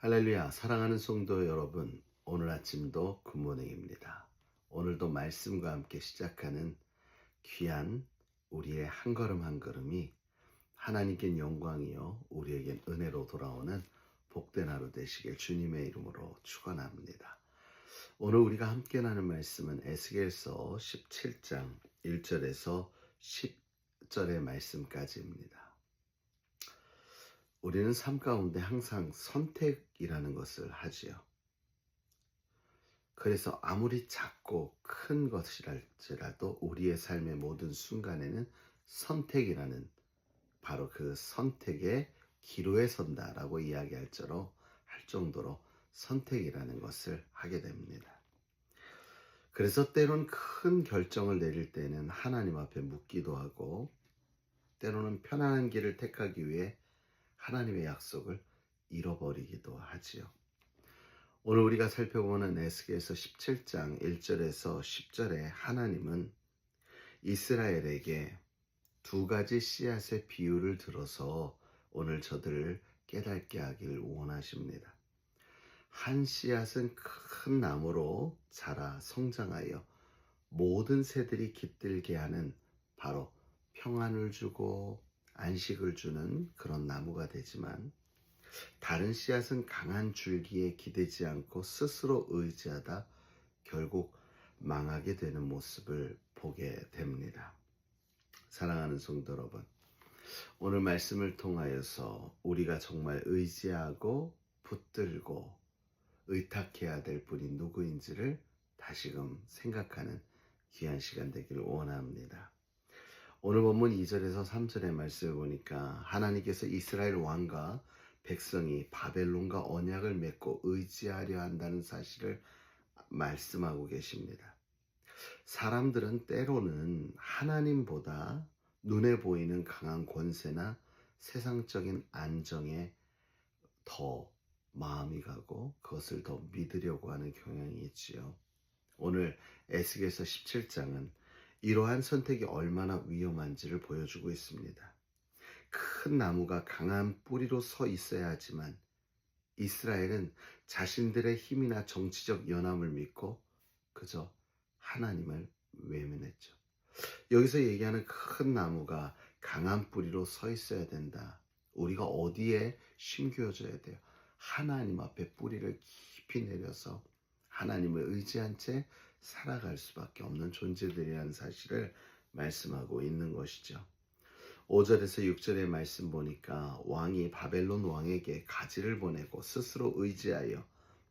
할렐루야, 사랑하는 성도 여러분, 오늘 아침도 굿모닝입니다. 오늘도 말씀과 함께 시작하는 귀한 우리의 한 걸음 한 걸음이 하나님께 영광이요 우리에겐 은혜로 돌아오는 복된 하루 되시길 주님의 이름으로 축원합니다. 오늘 우리가 함께 나눈 말씀은 에스겔서 17장 1절에서 10절의 말씀까지입니다. 우리는 삶 가운데 항상 선택이라는 것을 하지요. 그래서 아무리 작고 큰 것이랄지라도 우리의 삶의 모든 순간에는 선택이라는 바로 그 선택의 기로에 선다라고 이야기할 정도로 선택이라는 것을 하게 됩니다. 그래서 때론 큰 결정을 내릴 때는 하나님 앞에 묻기도 하고, 때로는 편안한 길을 택하기 위해 하나님의 약속을 잃어버리기도 하지요. 오늘 우리가 살펴보는 에스겔서 17장 1절에서 10절에 하나님은 이스라엘에게 두 가지 씨앗의 비유를 들어서 오늘 저들을 깨닫게 하길 원하십니다. 한 씨앗은 큰 나무로 자라 성장하여 모든 새들이 깃들게 하는 바로 평안을 주고 안식을 주는 그런 나무가 되지만, 다른 씨앗은 강한 줄기에 기대지 않고 스스로 의지하다 결국 망하게 되는 모습을 보게 됩니다. 사랑하는 성도 여러분, 오늘 말씀을 통하여서 우리가 정말 의지하고 붙들고 의탁해야 될 분이 누구인지를 다시금 생각하는 귀한 시간 되기를 원합니다. 오늘 본문 2절에서 3절의 말씀을 보니까 하나님께서 이스라엘 왕과 백성이 바벨론과 언약을 맺고 의지하려 한다는 사실을 말씀하고 계십니다. 사람들은 때로는 하나님보다 눈에 보이는 강한 권세나 세상적인 안정에 더 마음이 가고 그것을 더 믿으려고 하는 경향이 있지요. 오늘 에스겔서 17장은 이러한 선택이 얼마나 위험한지를 보여주고 있습니다. 큰 나무가 강한 뿌리로 서 있어야 하지만 이스라엘은 자신들의 힘이나 정치적 연합을 믿고 그저 하나님을 외면했죠. 여기서 얘기하는 큰 나무가 강한 뿌리로 서 있어야 된다. 우리가 어디에 심겨져야 돼요? 하나님 앞에 뿌리를 깊이 내려서 하나님을 의지한 채 살아갈 수밖에 없는 존재들이라는 사실을 말씀하고 있는 것이죠. 5절에서 6절의 말씀 보니까 왕이 바벨론 왕에게 가지를 보내고 스스로 의지하여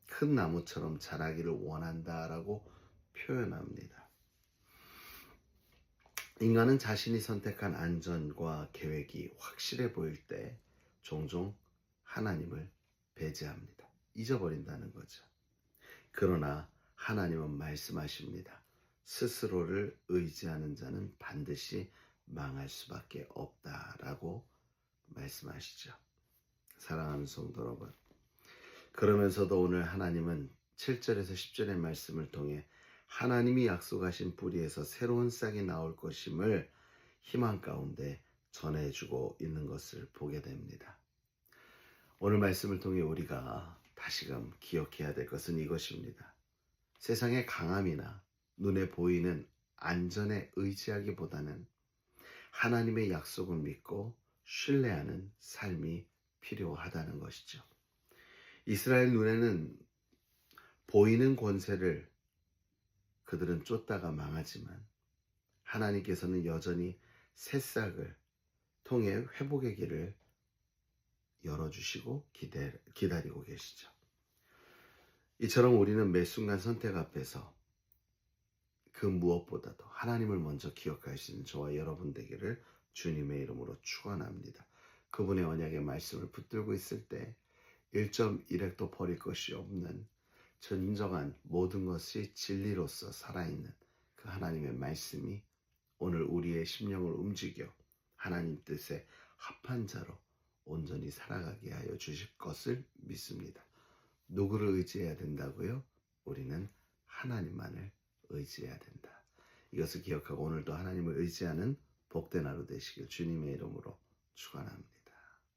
큰 나무처럼 자라기를 원한다라고 표현합니다. 인간은 자신이 선택한 안전과 계획이 확실해 보일 때 종종 하나님을 배제합니다. 잊어버린다는 거죠. 그러나 하나님은 말씀하십니다. 스스로를 의지하는 자는 반드시 망할 수밖에 없다라고 말씀하시죠. 사랑하는 성도 여러분, 그러면서도 오늘 하나님은 7절에서 10절의 말씀을 통해 하나님이 약속하신 뿌리에서 새로운 싹이 나올 것임을 희망 가운데 전해주고 있는 것을 보게 됩니다. 오늘 말씀을 통해 우리가 다시금 기억해야 될 것은 이것입니다. 세상의 강함이나 눈에 보이는 안전에 의지하기보다는 하나님의 약속을 믿고 신뢰하는 삶이 필요하다는 것이죠. 이스라엘 눈에는 보이는 권세를 그들은 쫓다가 망하지만 하나님께서는 여전히 새싹을 통해 회복의 길을 열어주시고 기다리고 계시죠. 이처럼 우리는 매 순간 선택 앞에서 그 무엇보다도 하나님을 먼저 기억할 수 있는 저와 여러분 되기를 주님의 이름으로 축원합니다. 그분의 언약의 말씀을 붙들고 있을 때 1.1핵도 버릴 것이 없는 진정한 모든 것이 진리로서 살아있는 그 하나님의 말씀이 오늘 우리의 심령을 움직여 하나님 뜻에 합한 자로 온전히 살아가게 하여 주실 것을 믿습니다. 누구를 의지해야 된다고요? 우리는 하나님만을 의지해야 된다. 이것을 기억하고 오늘도 하나님을 의지하는 복된 하루 되시길 주님의 이름으로 축원합니다.